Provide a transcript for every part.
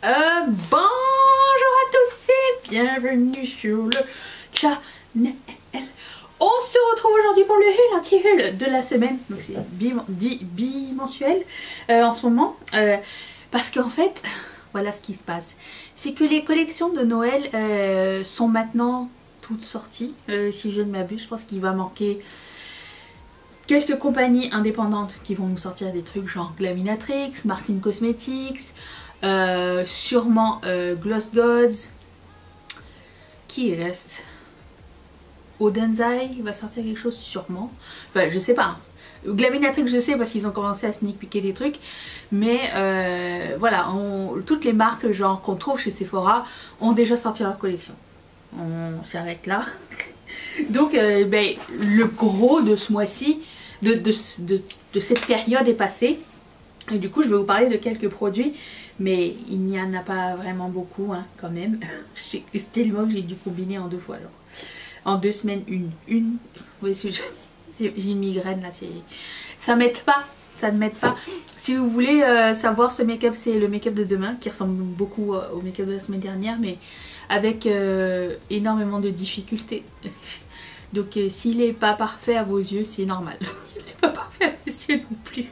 Bonjour à tous et bienvenue sur le channel. On se retrouve aujourd'hui pour le haul anti-haul de la semaine. Donc c'est bimensuel en ce moment. Parce qu'en fait, voilà ce qui se passe. C'est que les collections de Noël sont maintenant toutes sorties. Si je ne m'abuse, je pense qu'il va manquer quelques compagnies indépendantes qui vont nous sortir des trucs genre Glaminatrix, Martin Cosmetics, sûrement Gloss Gods. Qui reste? Odenzai va sortir quelque chose sûrement. Enfin je sais pas. Glaminatrix je sais parce qu'ils ont commencé à sneak peeker des trucs. Mais voilà, toutes les marques genre qu'on trouve chez Sephora ont déjà sorti leur collection. On s'arrête là. Donc le gros de ce mois-ci, de cette période est passé. Et du coup je vais vous parler de quelques produits. Mais il n'y en a pas vraiment beaucoup hein, quand même. C'est tellement que j'ai dû combiner en 2 fois. Alors. En 2 semaines, une. Oui, j'ai une migraine là. Ça m'aide pas. Ça ne m'aide pas. Si vous voulez savoir ce make-up, c'est le make-up de demain qui ressemble beaucoup au make-up de la semaine dernière. Mais avec énormément de difficultés. Donc s'il n'est pas parfait à vos yeux, c'est normal. Il n'est pas parfait à mes yeux non plus.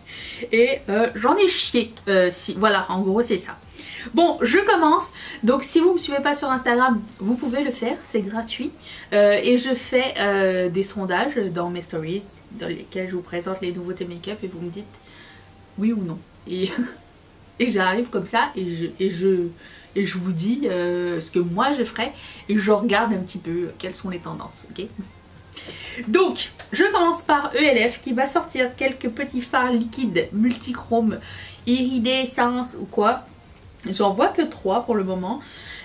Et j'en ai chié. Voilà, en gros c'est ça. Bon, je commence. Donc si vous ne me suivez pas sur Instagram, vous pouvez le faire, c'est gratuit. Et je fais des sondages dans mes stories, dans lesquels je vous présente les nouveautés make-up et vous me dites oui ou non. Et, et j'arrive comme ça et je vous dis ce que moi je ferais et je regarde un petit peu quelles sont les tendances, ok? Donc, je commence par ELF qui va sortir quelques petits fards liquides multichrome, iridescence ou quoi. J'en vois que 3 pour le moment.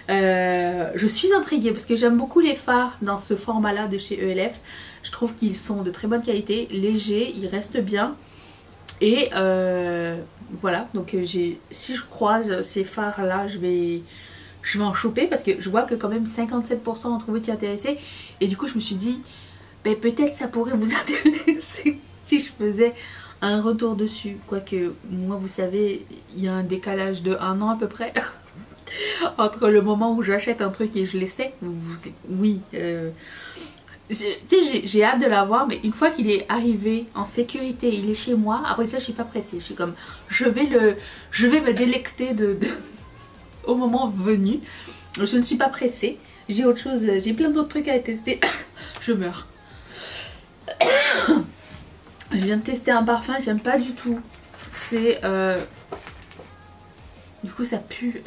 Je suis intriguée parce que j'aime beaucoup les fards dans ce format là de chez ELF. Je trouve qu'ils sont de très bonne qualité, légers, ils restent bien. Et voilà, donc si je croise ces fards là, je vais en choper parce que je vois que quand même 57% ont trouvé t'y intéresser. Et du coup je me suis dit, ben, peut-être ça pourrait vous intéresser si je faisais un retour dessus. Quoique moi vous savez, il y a un décalage de 1 an à peu près entre le moment où j'achète un truc et je l'essaie. Oui, j'ai hâte de l'avoir, mais une fois qu'il est arrivé en sécurité, il est chez moi, après ça je suis pas pressée. Je suis comme, je vais me délecter au moment venu. Je ne suis pas pressée. J'ai autre chose, j'ai plein d'autres trucs à tester. Je meurs. Je viens de tester un parfum, j'aime pas du tout. C'est du coup ça pue.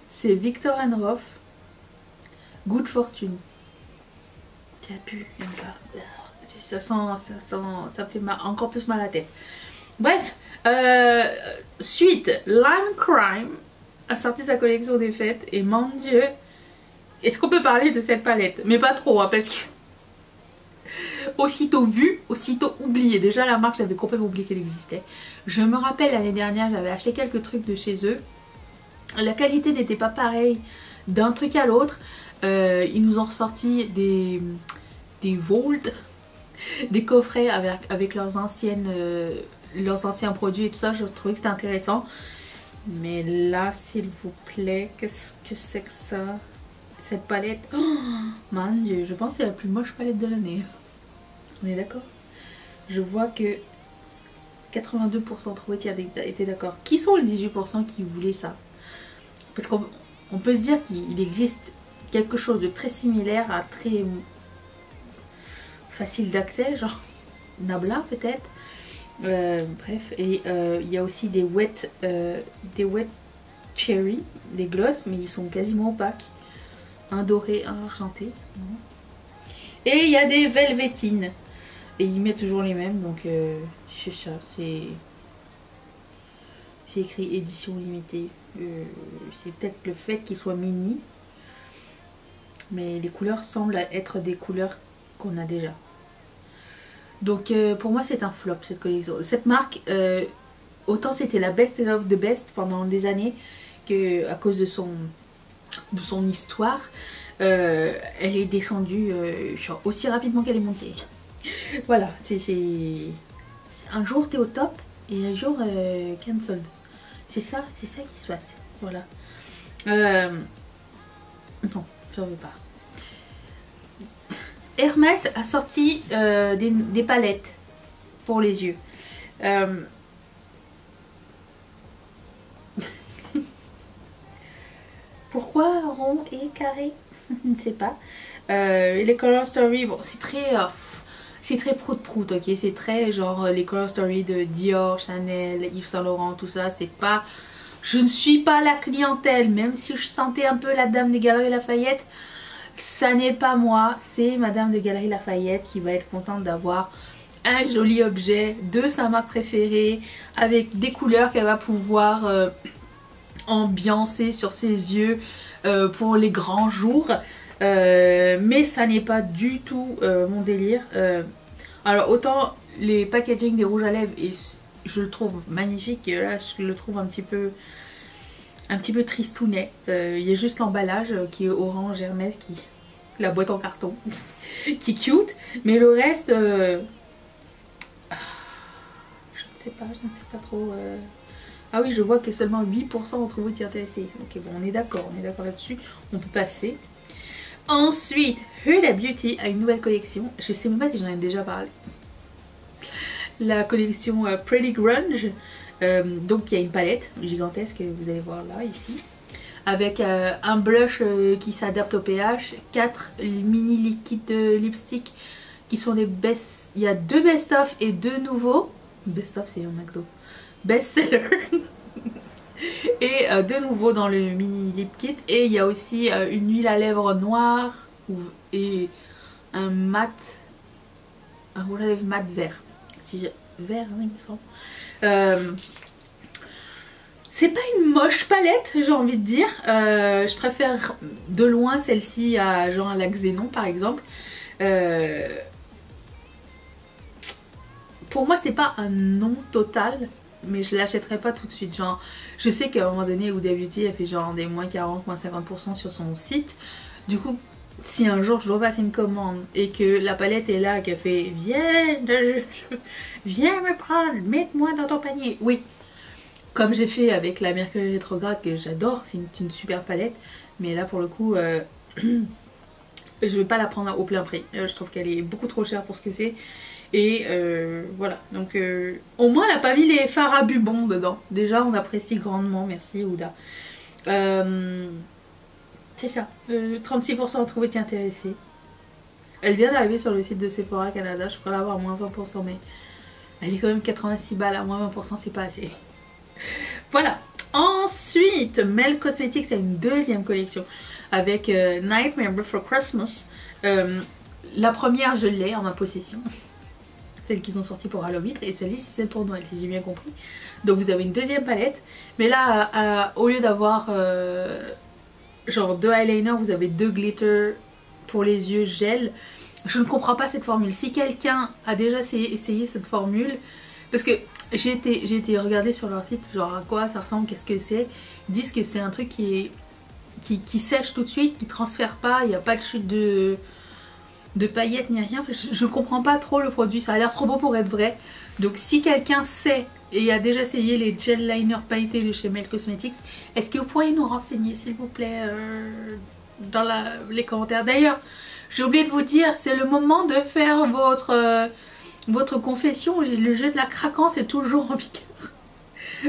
C'est Viktor & Rolf Good Fortune. Ça pue, j'aime pas. Ça me fait encore plus mal à la tête. Bref, suite, Lime Crime a sorti sa collection des fêtes et mon dieu, est-ce qu'on peut parler de cette palette? Mais pas trop hein, parce que aussitôt vu, aussitôt oublié. Déjà la marque, j'avais complètement oublié qu'elle existait. Je me rappelle l'année dernière, j'avais acheté quelques trucs de chez eux. La qualité n'était pas pareille d'un truc à l'autre. Ils nous ont ressorti des vaults, des coffrets avec leurs anciens produits et tout ça. Je trouvais que c'était intéressant. Mais là, s'il vous plaît, qu'est-ce que c'est que ça? Cette palette, oh, mon dieu, je pense que c'est la plus moche palette de l'année. On est d'accord? Je vois que 82% trouvaient qu'il était d'accord. Qui sont les 18% qui voulaient ça? Parce qu'on peut se dire qu'il existe quelque chose de très similaire à très facile d'accès, genre Nabla peut-être. Bref, et il y a aussi des wet cherry, des gloss, mais ils sont quasiment opaques. Un doré, un argenté. Et il y a des velvetines. Et ils mettent toujours les mêmes, donc c'est ça, c'est écrit édition limitée. C'est peut-être le fait qu'il soit mini. Mais les couleurs semblent être des couleurs qu'on a déjà. Donc pour moi c'est un flop cette collection. Cette marque, autant c'était la best of the best pendant des années, que à cause de son histoire, elle est descendue aussi rapidement qu'elle est montée. Voilà, c'est un jour t'es au top et un jour cancelled. C'est ça qui se passe. Voilà. Non, j'en veux pas. Hermès a sorti des palettes pour les yeux. Pourquoi rond et carré? Je ne sais pas. Les Color Story, bon, c'est très prout-prout, ok? C'est très genre les Color Story de Dior, Chanel, Yves Saint Laurent, tout ça. C'est pas... Je ne suis pas la clientèle, même si je sentais un peu la dame des Galeries Lafayette. Ça n'est pas moi, c'est madame de Galeries Lafayette qui va être contente d'avoir un joli objet de sa marque préférée avec des couleurs qu'elle va pouvoir ambiancer sur ses yeux pour les grands jours. Mais ça n'est pas du tout mon délire. Alors autant les packaging des rouges à lèvres, et je le trouve magnifique, et là je le trouve un petit peu tristounet. Il y a juste l'emballage qui est orange Hermès, la boîte en carton qui est cute, mais le reste je ne sais pas trop. Ah oui, je vois que seulement 8% d'entre vous étaient intéressés. Ok, bon, on est d'accord là-dessus, on peut passer. Ensuite, Huda Beauty a une nouvelle collection, je sais même pas si j'en ai déjà parlé. La collection Pretty Grunge. Donc il y a une palette gigantesque que vous allez voir là, ici, avec un blush qui s'adapte au pH, 4 mini liquides lipstick qui sont des best... Il y a 2 best-of et 2 nouveaux. Best-of c'est un McDo. Best-seller. Et 2 nouveaux dans le mini lip kit. Et il y a aussi une huile à lèvres noire et un mat... un rouge à lèvres mat vert. Si vert, oui, il me semble. C'est pas une moche palette, j'ai envie de dire. Je préfère de loin celle-ci à genre la Xénon par exemple. Pour moi c'est pas un non total, mais je l'achèterai pas tout de suite. Genre, je sais qu'à un moment donné Huda Beauty a fait genre des moins 40, moins 50% sur son site. Du coup, si un jour je dois passer une commande et que la palette est là, qu'elle fait viens me prendre, mets-moi dans ton panier. Oui, comme j'ai fait avec la Mercury rétrograde que j'adore, c'est une super palette. Mais là pour le coup, je vais pas la prendre au plein prix. Je trouve qu'elle est beaucoup trop chère pour ce que c'est. Et voilà, donc au moins elle n'a pas mis les fards à bubon dedans. Déjà on apprécie grandement, merci Huda. C'est ça, 36% ont trouvé été intéressés. Elle vient d'arriver sur le site de Sephora Canada, je pourrais l'avoir à moins 20%, mais elle est quand même 86 balles, à moins 20% c'est pas assez. Voilà, ensuite Mel Cosmetics a une deuxième collection avec Nightmare Before Christmas. La première je l'ai en ma possession, celle qu'ils ont sortie pour Halloween, et celle-ci c'est celle pour Noël, si j'ai bien compris. Donc vous avez une deuxième palette, mais là au lieu d'avoir genre 2 eyeliners, vous avez 2 glitter pour les yeux gel. Je ne comprends pas cette formule. Si quelqu'un a déjà essayé cette formule, parce que j'ai été regarder sur leur site genre à quoi ça ressemble, qu'est-ce que c'est. Ils disent que c'est un truc qui sèche tout de suite, qui transfère pas, il n'y a pas de chute de paillettes ni rien. Je comprends pas trop le produit, ça a l'air trop beau pour être vrai. Donc si quelqu'un sait et a déjà essayé les gel liners pailletés de chez Mel Cosmetics, est-ce que vous pourriez nous renseigner s'il vous plaît dans les commentaires. D'ailleurs j'ai oublié de vous dire, c'est le moment de faire votre confession. Le jeu de la craquance est toujours en vigueur.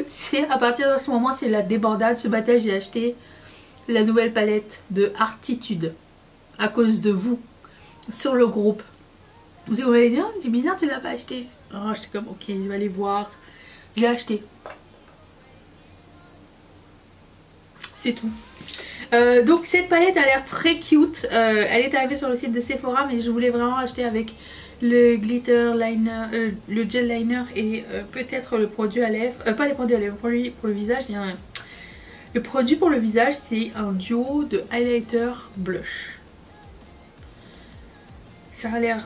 C'est à partir de ce moment, c'est la débandade. Ce matin j'ai acheté la nouvelle palette de Artitude à cause de vous sur le groupe. Vous m'avez dit oh, c'est bizarre, tu l'as pas acheté. Oh, j'étais comme ok, je vais aller voir. Je l'ai acheté. C'est tout. Donc cette palette a l'air très cute. Elle est arrivée sur le site de Sephora, mais je voulais vraiment acheter avec le glitter liner, le gel liner et peut-être le produit à lèvres. Pas les produits à lèvres, pour le visage. Le produit pour le visage, c'est un duo de highlighter blush. Ça a l'air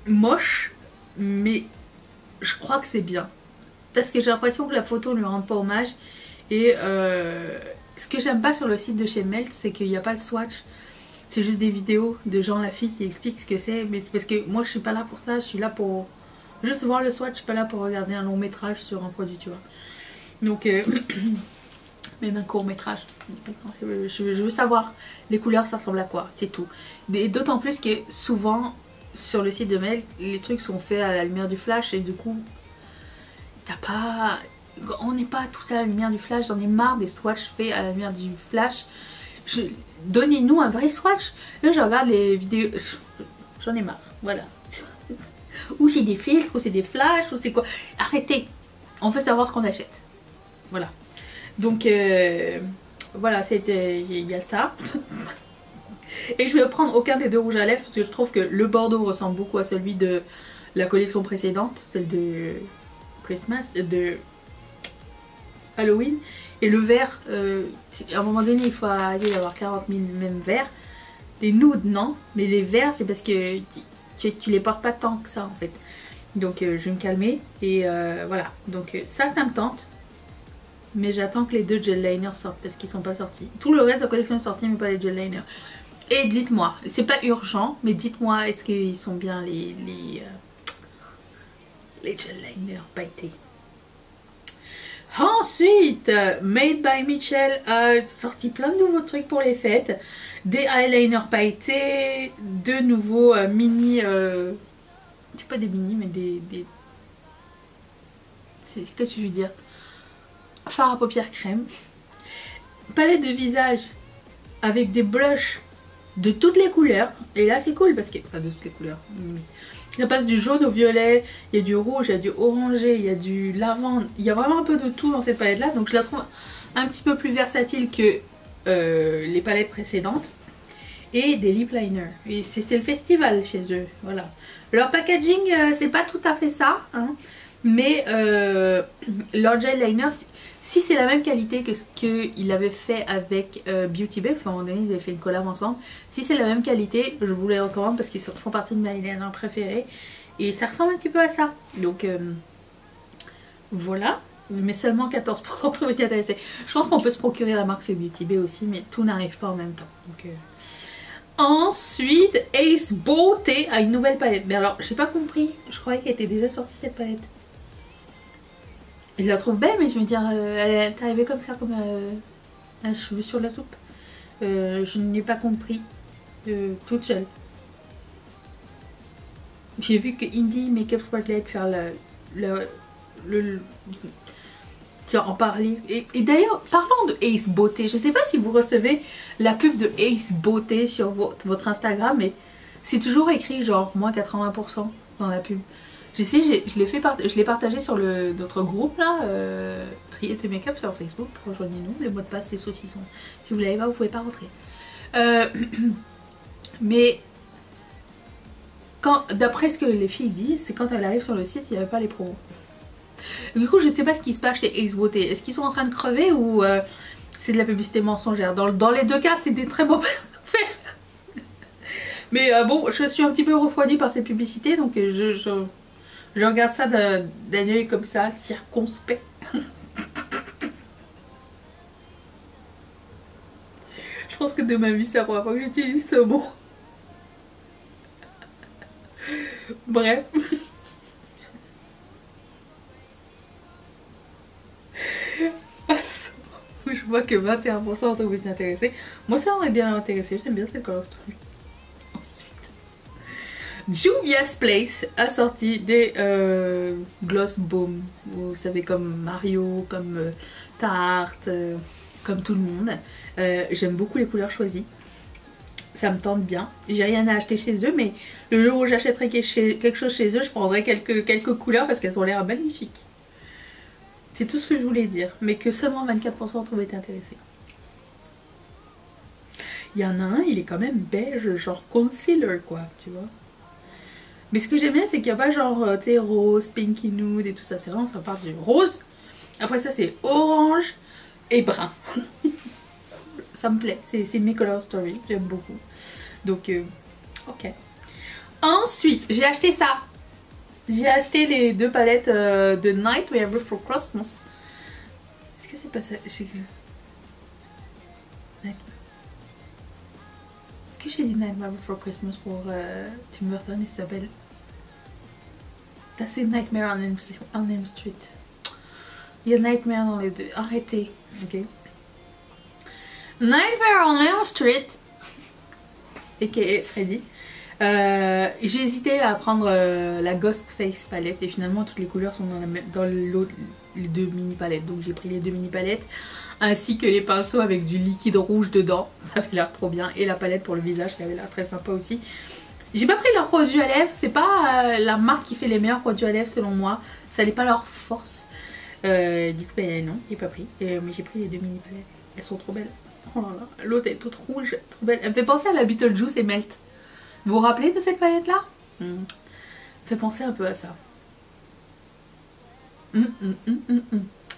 moche, mais je crois que c'est bien. Parce que j'ai l'impression que la photo ne lui rend pas hommage. Et ce que j'aime pas sur le site de chez Melt, c'est qu'il n'y a pas de swatch. C'est juste des vidéos de Jean Lafitte qui expliquent ce que c'est. Mais c'est parce que moi je suis pas là pour ça, je suis là pour juste voir le swatch. Je suis pas là pour regarder un long métrage sur un produit, tu vois. Donc même un court métrage. Je veux savoir les couleurs ça ressemble à quoi, c'est tout. Et d'autant plus que souvent sur le site de mail, les trucs sont faits à la lumière du flash et du coup, t'as pas... On n'est pas tous à la lumière du flash, j'en ai marre des swatchs faits à la lumière du flash. Donnez-nous un vrai swatch. Là je regarde les vidéos, j'en ai marre, voilà. Ou c'est des filtres, ou c'est des flashs, ou c'est quoi. Arrêtez, on veut savoir ce qu'on achète. Voilà. Donc voilà, il y a ça. Et je vais prendre aucun des deux rouges à lèvres parce que je trouve que le bordeaux ressemble beaucoup à celui de la collection précédente, celle de Christmas, de Halloween. Et le vert, à un moment donné il faut arrêter d'avoir 40 000 mêmes verts. Les nudes non, mais les verts c'est parce que tu les portes pas tant que ça en fait. Donc je vais me calmer et voilà. Donc ça me tente. Mais j'attends que les deux gel liners sortent parce qu'ils sont pas sortis. Tout le reste de la collection est sorti mais pas les gel liners. Et dites-moi, c'est pas urgent, mais dites-moi est-ce qu'ils sont bien les gel liners pailletés. Ensuite, Made by Mitchell a sorti plein de nouveaux trucs pour les fêtes. Des eyeliners pailletés, de nouveaux mini... c'est pas des mini, mais des... Qu'est-ce que je veux dire? Fard à paupières crème. Palette de visage avec des blushs de toutes les couleurs. Et là c'est cool parce que... Enfin de toutes les couleurs. Ça passe du jaune au violet, il y a du rouge, il y a du orangé, il y a du lavande. Il y a vraiment un peu de tout dans cette palette là. Donc je la trouve un petit peu plus versatile que les palettes précédentes. Et des lip liners. Et c'est le festival chez eux. Voilà. Leur packaging c'est pas tout à fait ça. Hein, mais leur gel liner, si c'est la même qualité que ce qu'il avait fait avec Beauty Bay, parce qu'à un moment donné ils avaient fait une collab ensemble, si c'est la même qualité, je vous les recommande parce qu'ils font partie de mes liners préférés et ça ressemble un petit peu à ça. Donc voilà, mais seulement 14% trouvaient intéressés. Je pense qu'on peut se procurer la marque sur Beauty Bay aussi, mais tout n'arrive pas en même temps. Donc, ensuite, Ace Beauté a une nouvelle palette. Mais alors, j'ai pas compris, je croyais qu'elle était déjà sortie cette palette. Je la trouve belle, mais je veux dire, elle est arrivée comme ça, comme un cheveu sur la soupe. Je n'ai pas compris toute seule. J'ai vu que Indie Makeup Spotlight faire en parler. Et d'ailleurs, parlant de Ace Beauté, je sais pas si vous recevez la pub de Ace Beauté sur votre Instagram, mais c'est toujours écrit genre moins 80% dans la pub. Je l'ai partagé sur notre groupe là, Create Makeup sur Facebook. Rejoignez-nous, le mot de passe c'est saucisson. Si vous l'avez pas, vous pouvez pas rentrer. Mais d'après ce que les filles disent, c'est quand elles arrivent sur le site, il n'y avait pas les promos. Du coup, je sais pas ce qui se passe chez Ace Beauté. Est-ce qu'ils sont en train de crever ou c'est de la publicité mensongère? Dans les deux cas, c'est des très mauvaises affaires. Mais bon, je suis un petit peu refroidie par cette publicité, donc je regarde ça d'un œil comme ça, circonspect. Je pense que de ma vie, c'est la première fois que j'utilise ce mot. Bref. Je vois que 21% ont été intéressés. Moi, ça m'aurait bien intéressé. J'aime bien cette color story. Ensuite, Juvia's Place a sorti des gloss baume. Vous savez, comme Mario, comme Tarte, comme tout le monde. J'aime beaucoup les couleurs choisies. Ça me tente bien. J'ai rien à acheter chez eux, mais le jour où j'achèterai quelque chose chez eux, je prendrai quelques couleurs parce qu'elles ont l'air magnifiques. C'est tout ce que je voulais dire, mais que seulement 24% ont trouvé intéressés. Il y en a un, il est quand même beige, genre concealer quoi, tu vois. Mais ce que j'aime bien, c'est qu'il n'y a pas genre, tu sais, rose, pinky nude et tout ça. C'est vraiment, ça part du rose. Après ça, c'est orange et brun. Ça me plaît, c'est mes color story, j'aime beaucoup. Donc, ok. Ensuite, j'ai acheté ça. J'ai acheté les deux palettes de Nightmare Before Christmas. Est-ce que c'est pas ça? Est-ce que j'ai dit Nightmare Before Christmas pour Tim Burton? Il s'appelle... C'est Nightmare on Elm Street. Il y a Nightmare dans les deux. Arrêtez. Ok. Nightmare on Elm Street, aka Freddy. J'ai hésité à prendre la Ghostface palette et finalement toutes les couleurs sont dans les deux mini palettes. Donc j'ai pris les deux mini palettes ainsi que les pinceaux avec du liquide rouge dedans. Ça avait l'air trop bien. Et la palette pour le visage qui avait l'air très sympa aussi. J'ai pas pris leurs produits à lèvres. C'est pas la marque qui fait les meilleurs produits à lèvres selon moi. Ça n'est pas leur force. Du coup ben non, j'ai pas pris. Mais j'ai pris les deux mini palettes. Elles sont trop belles. Oh là là. L'autre est toute rouge, trop belle. Elle me fait penser à la Beetlejuice et Melt. Vous vous rappelez de cette palette là? Fait penser un peu à ça.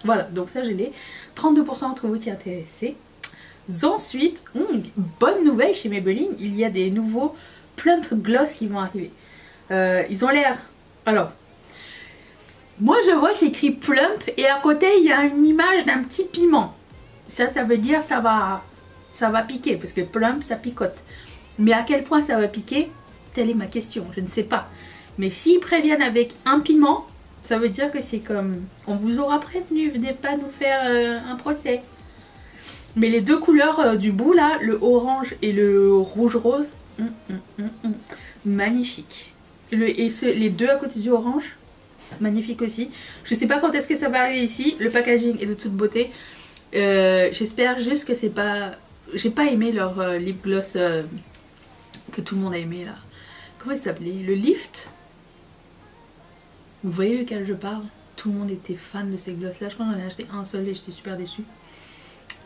Voilà, donc ça je l'ai. 32% entre vous qui est intéressé. Ensuite, bonne nouvelle chez Maybelline, il y a des nouveaux Plump Gloss qui vont arriver. Ils ont l'air... Alors, moi je vois c'est écrit Plump et à côté il y a une image d'un petit piment. Ça veut dire ça va piquer parce que Plump ça picote. Mais à quel point ça va piquer, telle est ma question, je ne sais pas. Mais s'ils préviennent avec un piment, ça veut dire que c'est comme... On vous aura prévenu, venez pas nous faire un procès. Mais les deux couleurs du bout là, le orange et le rouge rose, magnifique. Les deux à côté du orange, magnifique aussi. Je sais pas quand est-ce que ça va arriver ici, le packaging est de toute beauté. J'espère juste que c'est pas... J'ai pas aimé leur lip gloss... que tout le monde a aimé là. Comment il s'appelait? Le Lift. Vous voyez lequel je parle? Tout le monde était fan de ces gloss là. Je crois que j'en ai acheté un seul et j'étais super déçue.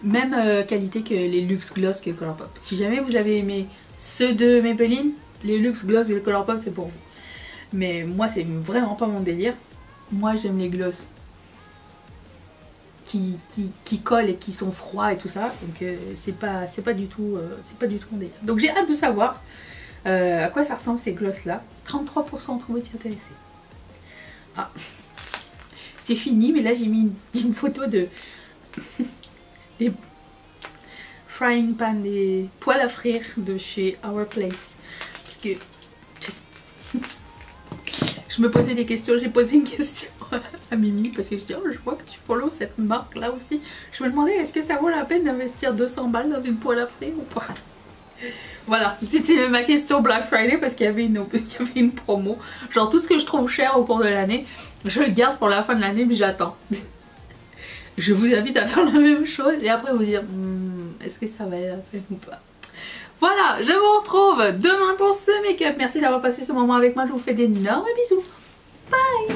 Même qualité que les Luxe Gloss que Colourpop. Si jamais vous avez aimé ceux de Maybelline, les Luxe Gloss et le Colourpop c'est pour vous. Mais moi c'est vraiment pas mon délire. Moi j'aime les gloss qui collent et qui sont froids et tout ça. Donc c'est pas du tout mon délire. Donc j'ai hâte de savoir à quoi ça ressemble ces gloss là. 33% entre vous qui intéressés. Ah, c'est fini, mais là j'ai mis une photo de des frying pan, des poêles à frire de chez Our Place. Parce que je me posais des questions, j'ai posé une question à Mimi parce que je dis oh je vois que tu follow cette marque là aussi. Je me demandais est-ce que ça vaut la peine d'investir 200 balles dans une poêle à frire ou pas. Voilà, c'était ma question Black Friday parce qu'il y avait une promo. Genre tout ce que je trouve cher au cours de l'année, je le garde pour la fin de l'année mais j'attends. Je vous invite à faire la même chose et après vous dire est-ce que ça va la peine ou pas. Voilà, je vous retrouve demain pour ce make-up. Merci d'avoir passé ce moment avec moi, je vous fais d'énormes bisous. Bye.